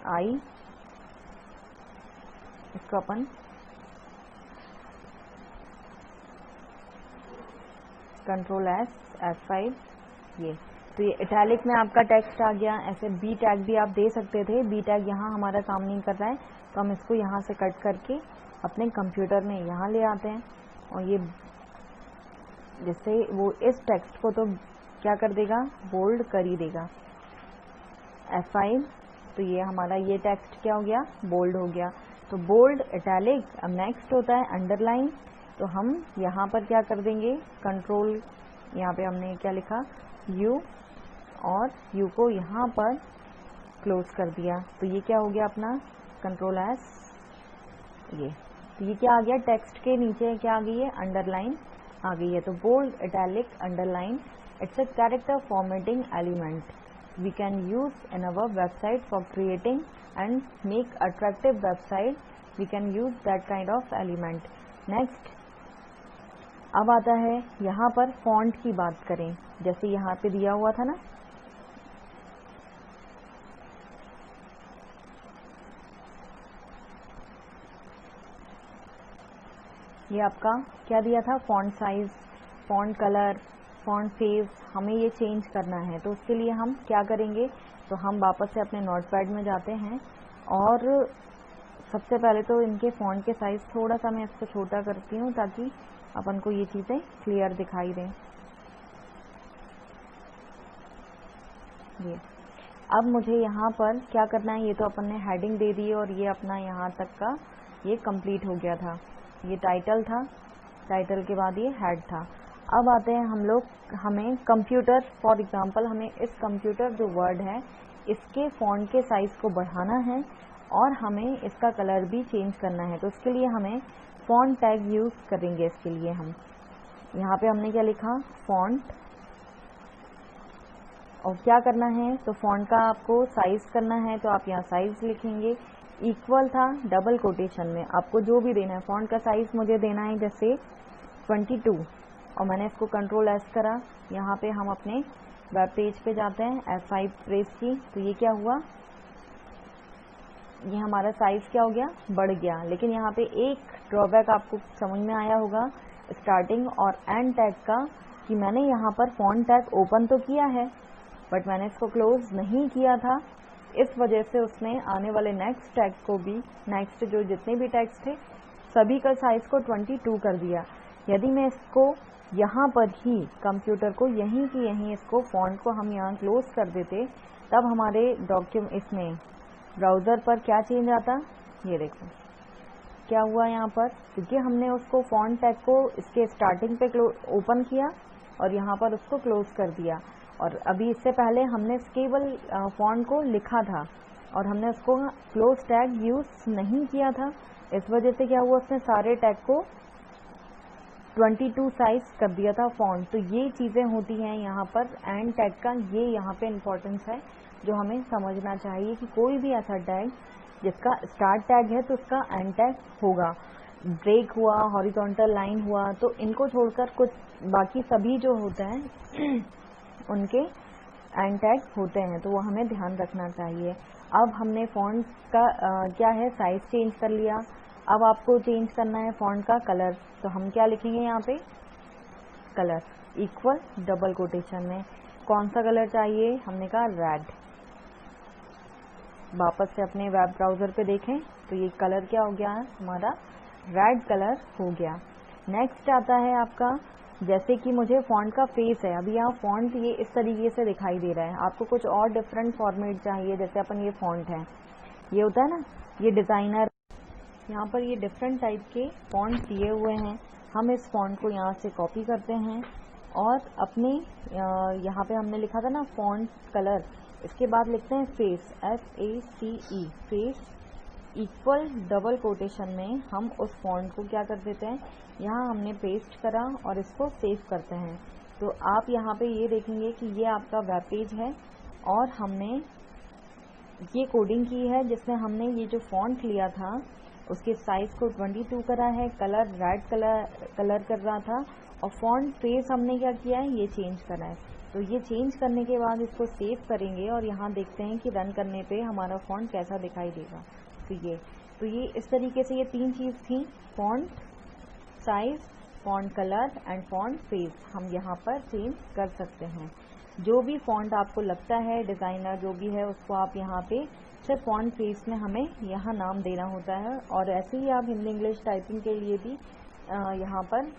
आई, इसको अपन कंट्रोल एस, F5, ये तो ये इटैलिक में आपका टेक्स्ट आ गया। ऐसे बी टैग भी आप दे सकते थे, बी टैग यहाँ हमारा काम नहीं कर रहा है तो हम इसको यहाँ से कट करके अपने कंप्यूटर में यहाँ ले आते हैं और ये जिससे वो इस टेक्स्ट को तो क्या कर देगा, बोल्ड कर ही देगा। F5, तो ये हमारा ये टेक्स्ट क्या हो गया, बोल्ड हो गया। तो बोल्ड, इटैलिक, अब नेक्स्ट होता है अंडरलाइन। तो हम यहाँ पर क्या कर देंगे, कंट्रोल, यहाँ पे हमने क्या लिखा, U, और U को यहाँ पर क्लोज कर दिया। तो ये क्या हो गया अपना कंट्रोल एस, ये तो ये क्या आ गया, टेक्स्ट के नीचे क्या आ गई है, अंडरलाइन आ गई है। तो bold, italic, underline, it's a character formatting element we can use in our website for creating and make attractive website. We can use that kind of element. Next, अब आता है यहाँ पर font की बात करें, जैसे यहाँ पे दिया हुआ था ना, ये आपका क्या दिया था, font size, font colour, font face, हमें ये चेंज करना है। तो उसके लिए हम क्या करेंगे, तो हम वापस से अपने नोटपैड में जाते हैं और सबसे पहले तो इनके फॉन्ट के साइज थोड़ा सा मैं इसको छोटा करती हूँ ताकि अपन को ये चीज़ें क्लियर दिखाई दें। ये अब मुझे यहाँ पर क्या करना है, ये तो अपन ने हेडिंग दे दी और ये अपना यहाँ तक का ये कंप्लीट हो गया था। ये टाइटल था, टाइटल के बाद ये हेड था। अब आते हैं हम लोग, हमें कंप्यूटर, फॉर एग्जांपल हमें इस कंप्यूटर जो वर्ड है इसके फॉन्ट के साइज को बढ़ाना है और हमें इसका कलर भी चेंज करना है। तो इसके लिए हमें फॉन्ट टैग यूज करेंगे। इसके लिए हम यहाँ पे हमने क्या लिखा, फॉन्ट, और क्या करना है, तो फॉन्ट का आपको साइज करना है तो आप यहाँ साइज लिखेंगे। इक्वल था डबल कोटेशन में, आपको जो भी देना है, फॉन्ट का साइज मुझे देना है जैसे 22 और मैंने इसको कंट्रोल एस करा। यहाँ पे हम अपने वेब पेज पे जाते हैं, F5 प्रेस की, तो ये क्या हुआ, ये हमारा साइज क्या हो गया, बढ़ गया। लेकिन यहाँ पे एक ड्रॉबैक आपको समझ में आया होगा स्टार्टिंग और एंड टैग का, कि मैंने यहाँ पर फॉन्ट टैग ओपन तो किया है बट मैंने इसको क्लोज नहीं किया था। इस वजह से उसने आने वाले नेक्स्ट टैग को भी, नेक्स्ट जो जितने भी टैग्स थे सभी का साइज को 22 कर दिया। यदि मैं इसको यहाँ पर ही कंप्यूटर को यहीं की यहीं इसको फॉन्ट को हम यहाँ क्लोज कर देते, तब हमारे डॉक्यूमेंट इसमें ब्राउज़र पर क्या चेंज आता, ये देखो क्या हुआ यहाँ पर, क्योंकि हमने उसको फॉन्ट टैग को इसके स्टार्टिंग पे ओपन किया और यहाँ पर उसको क्लोज कर दिया। और अभी इससे पहले हमने केवल फॉन्ट को लिखा था और हमने उसको क्लोज टैग यूज नहीं किया था। इस वजह से क्या हुआ, उसने सारे टैग को 22 साइज कर दिया था फॉन्ट। तो ये चीज़ें होती हैं यहाँ पर एंड टैग का, ये यहाँ पे इम्पोर्टेंस है जो हमें समझना चाहिए कि कोई भी ऐसा टैग जिसका स्टार्ट टैग है तो उसका एंड टैग होगा। ब्रेक हुआ, हॉरिजॉन्टल लाइन हुआ, तो इनको छोड़कर कुछ बाकी सभी जो होते हैं उनके एंड टैग होते हैं, तो वो हमें ध्यान रखना चाहिए। अब हमने फॉन्ट का क्या है, साइज चेंज कर लिया। अब आपको चेंज करना है फॉन्ट का कलर, तो हम क्या लिखेंगे यहाँ पे, कलर इक्वल डबल कोटेशन में कौन सा कलर चाहिए, हमने कहा रेड। वापस से अपने वेब ब्राउज़र पे देखें तो ये कलर क्या हो गया है, हमारा रेड कलर हो गया। नेक्स्ट आता है आपका, जैसे कि मुझे फॉन्ट का फेस है, अभी यहाँ फॉन्ट ये इस तरीके से दिखाई दे रहा है, आपको कुछ और डिफरेंट फॉर्मेट चाहिए। जैसे अपन ये फॉन्ट है, ये होता है ना, ये डिज़ाइनर, यहाँ पर ये डिफरेंट टाइप के फॉन्ट दिए हुए हैं। हम इस फॉन्ट को यहाँ से कॉपी करते हैं और अपने यहाँ पे हमने लिखा था ना फॉन्ट कलर, इसके बाद लिखते हैं face, FACE, face equal double quotation में हम उस फॉन्ट को क्या कर देते हैं, यहाँ हमने पेस्ट करा और इसको सेव करते हैं। तो आप यहाँ पे ये देखेंगे कि ये आपका वेब पेज है और हमने ये कोडिंग की है जिसमें हमने ये जो फॉन्ट लिया था उसके साइज को 22 करा है, कलर रेड कलर कर रहा था और फॉन्ट फेस हमने क्या किया है, ये चेंज करा है। तो ये चेंज करने के बाद इसको सेव करेंगे और यहाँ देखते हैं कि रन करने पे हमारा फॉन्ट कैसा दिखाई देगा। तो ये इस तरीके से ये 3 चीज़ थी, font size, font colour and font face, हम यहाँ पर चेंज कर सकते हैं। जो भी फॉन्ट आपको लगता है, डिज़ाइनर जो भी है, उसको आप यहाँ पे सिर्फ फॉन्ट फेस में हमें यहाँ नाम देना होता है। और ऐसे ही आप हिंदी इंग्लिश टाइपिंग के लिए भी यहाँ पर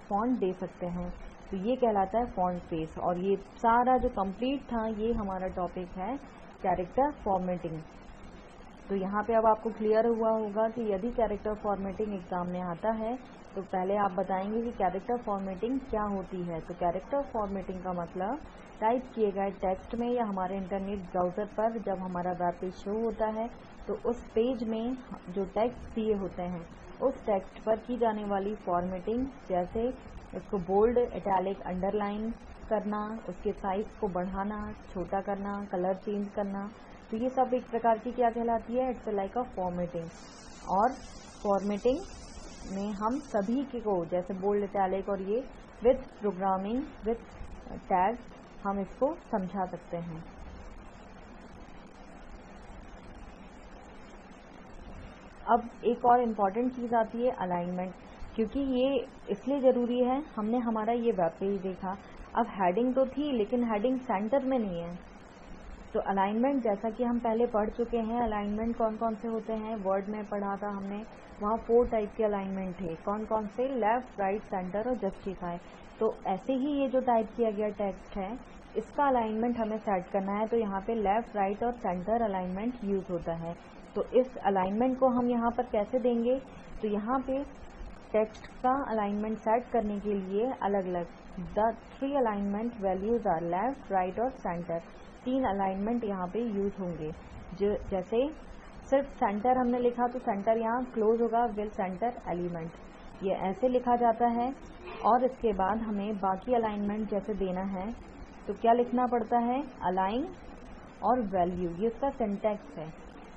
फॉन्ट दे सकते हैं। तो ये कहलाता है फॉन्ट फेस। और ये सारा जो कंप्लीट था, ये हमारा टॉपिक है कैरेक्टर फॉर्मेटिंग। तो यहाँ पे अब आपको क्लियर हुआ होगा कि यदि कैरेक्टर फॉर्मेटिंग एग्जाम में आता है तो पहले आप बताएंगे कि कैरेक्टर फॉर्मेटिंग क्या होती है। तो कैरेक्टर फॉर्मेटिंग का मतलब टाइप किए गए टेक्स्ट में या हमारे इंटरनेट ब्राउज़र पर जब हमारा वेब पेज शो होता है तो उस पेज में जो टेक्स्ट दिए होते हैं उस टेक्स्ट पर की जाने वाली फॉर्मेटिंग, जैसे उसको बोल्ड, इटैलिक, अंडरलाइन करना, उसके साइज को बढ़ाना, छोटा करना, कलर चेंज करना, तो ये सब एक प्रकार की क्या कहलाती है, इट्स लाइक अ फॉर्मेटिंग। और फॉर्मेटिंग में हम सभी को, जैसे बोल्ड, इटैलिक और ये विथ प्रोग्रामिंग विथ टैग, हम इसको समझा सकते हैं। अब एक और इम्पॉर्टेंट चीज़ आती है अलाइनमेंट, क्योंकि ये इसलिए ज़रूरी है, हमने हमारा ये वेब पेज देखा, अब हेडिंग तो थी लेकिन हेडिंग सेंटर में नहीं है। तो अलाइनमेंट, जैसा कि हम पहले पढ़ चुके हैं, अलाइनमेंट कौन कौन से होते हैं, वर्ड में पढ़ा था हमने, वहाँ 4 टाइप के अलाइनमेंट थे। कौन कौन से, लेफ्ट, राइट, सेंटर और जस्टिफाई। तो ऐसे ही ये जो टाइप किया गया टेक्स्ट है, इसका अलाइनमेंट हमें सेट करना है। तो यहाँ पे लेफ्ट, राइट और सेंटर अलाइनमेंट यूज होता है। तो इस अलाइनमेंट को हम यहाँ पर कैसे देंगे, तो यहाँ पे टेक्स्ट का अलाइनमेंट सेट करने के लिए अलग अलग the 3 alignment values are left, right और सेंटर, 3 अलाइनमेंट यहाँ पे यूज होंगे। जो जैसे सिर्फ सेंटर हमने लिखा तो सेंटर यहाँ क्लोज होगा विल सेंटर एलिमेंट, ये ऐसे लिखा जाता है। और इसके बाद हमें बाकी अलाइनमेंट जैसे देना है तो क्या लिखना पड़ता है, अलाइन और वैल्यू, ये उसका सिंटैक्स है।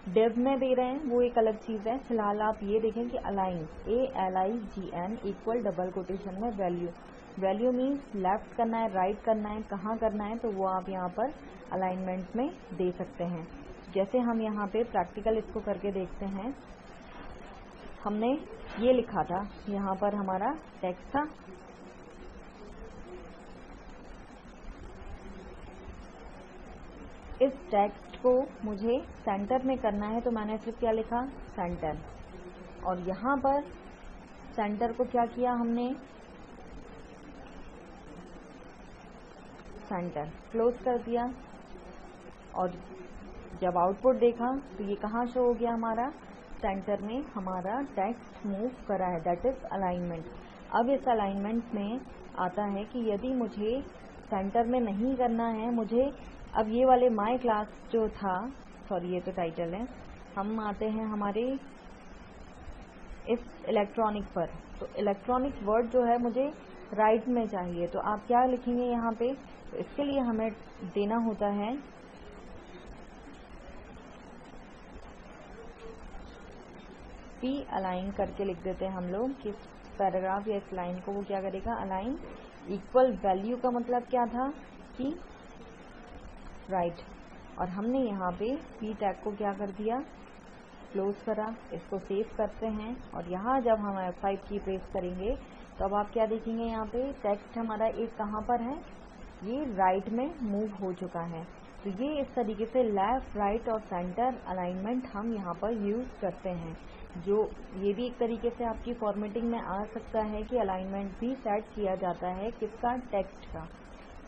डिव में दे रहे हैं वो एक अलग चीज़ है। फिलहाल आप ये देखें कि align, ALIGN equal double quotation में वैल्यू, वैल्यू मीन्स लेफ्ट करना है, राइट करना है, कहाँ करना है, तो वो आप यहाँ पर अलाइनमेंट में दे सकते हैं। जैसे हम यहाँ पे प्रैक्टिकल इसको करके देखते हैं, हमने ये लिखा था, यहाँ पर हमारा टेक्स्ट था, इस टेक्स्ट को मुझे सेंटर में करना है तो मैंने सिर्फ क्या लिखा, सेंटर। और यहाँ पर सेंटर को क्या किया हमने, सेंटर क्लोज कर दिया। और जब आउटपुट देखा तो ये कहाँ शो हो गया, हमारा सेंटर में हमारा टेक्स्ट मूव करा है, दैट इज अलाइनमेंट। अब इस अलाइनमेंट में आता है कि यदि मुझे सेंटर में नहीं करना है, मुझे अब ये वाले माय क्लास जो था, सॉरी ये तो टाइटल है, हम आते हैं हमारे इस इलेक्ट्रॉनिक पर। तो इलेक्ट्रॉनिक वर्ड जो है मुझे राइट में चाहिए, तो आप क्या लिखेंगे यहाँ पे, तो इसके लिए हमें देना होता है पी अलाइन करके लिख देते हैं हम लोग कि पैराग्राफ या इस लाइन को वो क्या करेगा, अलाइन। इक्वल वैल्यू का मतलब क्या था कि राइट, और हमने यहाँ पे पी टैग को क्या कर दिया, क्लोज करा। इसको सेव करते हैं और यहाँ जब हम F5 की प्रेस करेंगे तो अब आप क्या देखेंगे, यहाँ पे टेक्स्ट हमारा एक कहाँ पर है, ये राइट में मूव हो चुका है। तो ये इस तरीके से लेफ्ट, राइट और सेंटर अलाइनमेंट हम यहाँ पर यूज करते हैं। जो ये भी एक तरीके से आपकी फॉर्मेटिंग में आ सकता है कि अलाइनमेंट भी सेट किया जाता है किसका, टेक्स्ट का,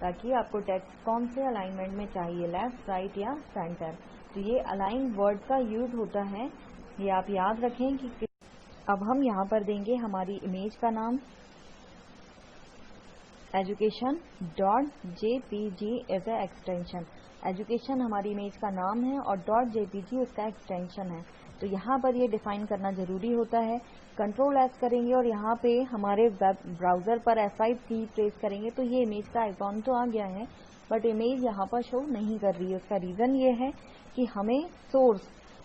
ताकि आपको टेक्स्ट कौन से अलाइनमेंट में चाहिए, लेफ्ट, राइट या सेंटर। तो ये अलाइन वर्ड का यूज होता है, ये आप याद रखें कि अब हम यहाँ पर देंगे हमारी इमेज का नाम education.jpg as a extension. Education हमारी इमेज का नाम है और .jpg उसका एक्सटेंशन है। तो यहाँ पर ये डिफाइन करना जरूरी होता है। कंट्रोल एस करेंगे और यहाँ पे हमारे वेब ब्राउजर पर F5 की प्रेस करेंगे तो ये इमेज का आइकॉन तो आ गया है, बट इमेज यहाँ पर शो नहीं कर रही है। उसका रीजन ये है कि हमें सोर्स,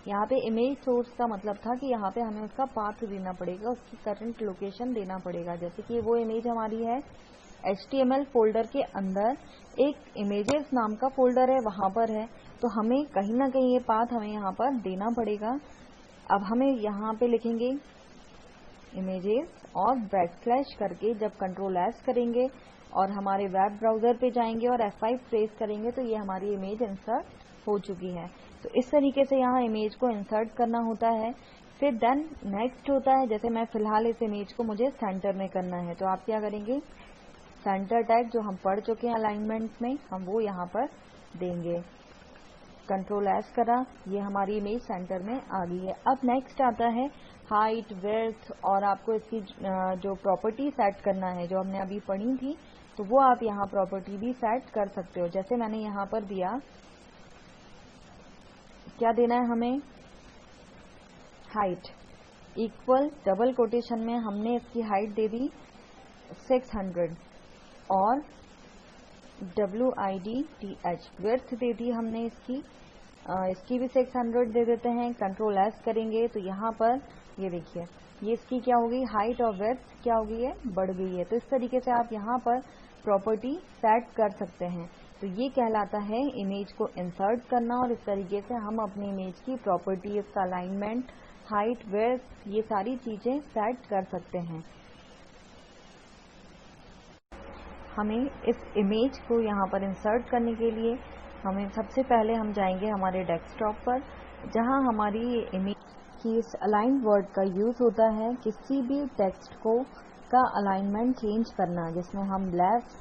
यहाँ पे इमेज सोर्स का मतलब था कि यहाँ पे हमें उसका पाथ देना पड़ेगा, उसकी करंट लोकेशन देना पड़ेगा। जैसे कि वो इमेज हमारी है HTML फोल्डर के अंदर एक इमेजेस नाम का फोल्डर है, वहां पर है। तो हमें कहीं ना कहीं ये पाथ हमें यहाँ पर देना पड़ेगा। अब हमें यहाँ पे लिखेंगे इमेजेस और बैकस्लैश करके जब Ctrl+S करेंगे और हमारे वेब ब्राउजर पे जाएंगे और F5 प्रेस करेंगे तो ये हमारी इमेज इंसर्ट हो चुकी है। तो इस तरीके से यहाँ इमेज को इंसर्ट करना होता है। फिर देन नेक्स्ट होता है, जैसे मैं फिलहाल इस इमेज को मुझे सेंटर में करना है, तो आप क्या करेंगे, सेंटर टैग जो हम पढ़ चुके हैं अलाइनमेंट में, हम वो यहाँ पर देंगे। Ctrl+S करा, ये हमारी इमेज सेंटर में आ गई है। अब नेक्स्ट आता है हाइट, विड्थ, और आपको इसकी जो प्रॉपर्टी सेट करना है जो हमने अभी पढ़ी थी, तो वो आप यहाँ प्रॉपर्टी भी सेट कर सकते हो। जैसे मैंने यहाँ पर दिया, क्या देना है हमें, हाइट इक्वल डबल कोटेशन में हमने इसकी हाइट दे दी 600 और WIDTH विड्थ दे दी हमने इसकी भी 600 दे देते हैं। Ctrl+S करेंगे तो यहाँ पर ये देखिए, ये इसकी क्या होगी, हाइट और विड्थ क्या हो गई है, बढ़ गई है। तो इस तरीके से आप यहाँ पर प्रॉपर्टी सेट कर सकते हैं। तो ये कहलाता है इमेज को इंसर्ट करना, और इस तरीके से हम अपनी इमेज की प्रॉपर्टी, इसका अलाइनमेंट, हाइट, विड्थ, ये सारी चीजें सेट कर सकते हैं। हमें इस इमेज को यहाँ पर इंसर्ट करने के लिए हमें सबसे पहले हम जाएंगे हमारे डेस्कटॉप पर, जहाँ हमारी इमेज की इस अलाइन वर्ड का यूज होता है किसी भी टेक्स्ट को का अलाइनमेंट चेंज करना, जिसमें हम लेफ्ट